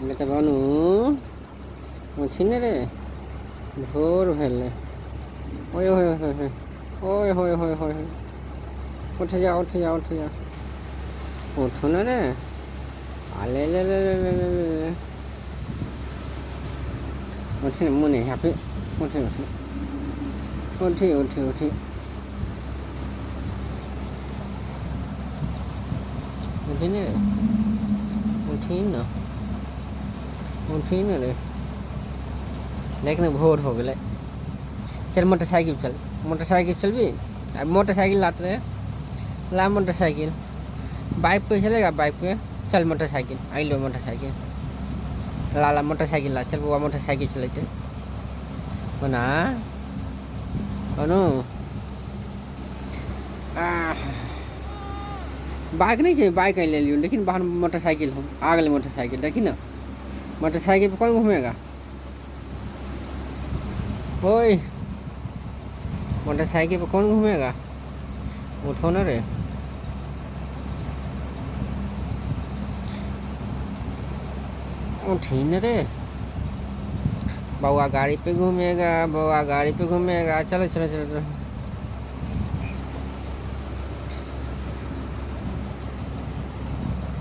বেটা বানু উঠি না রে, ভোর ভেলে। ওই ওই ওই ওই ওই ওই ওই ওই ওই উঠে যা উঠে যা উঠে যা, উঠো না রে। আলে লে লে লে লে লে লে লে। উঠি না মনে হাঁপে, উঠে উঠে উঠি উঠি উঠি उठी नहीं रे, उठी ना, उठी ना रे। लेकिन भोर हो गए। चल मोटरसाइकिल चल, मोटरसाइकिल चल भी। अब मोटरसाइकिल लाते रहे, ला मोटरसाइकिल। बाइक पे चलेगा, बाइक पे चल मोटरसाइकिल। आई लो मोटरसाइकिल, ला ला मोटरसाइकिल ला। चल वो मोटरसाइकिल चलते बना बनो। बाइक नहीं चाहिए, बाइक ले लियो, लेकिन बाहर मोटरसाइकिल हो। आ गए मोटरसाइकिल, देखी ना मोटरसाइकिल पे कौन घूमेगा। ओए मोटरसाइकिल पे कौन घूमेगा, उठो ना रे। उठी न रे। बउआ गाड़ी पे घूमेगा, बउआ गाड़ी पे घूमेगा। चलो चलो चलो चलो।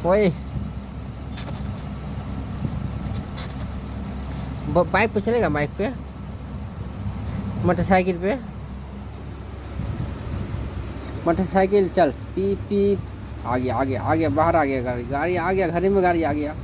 ओए बाइक पे चलेगा, बाइक पे मोटरसाइकिल पे, मोटरसाइकिल चल। पी पी आ गया आ गया आ गया, बाहर आ गया गाड़ी, गाड़ी आ गया, घर में गाड़ी आ गया।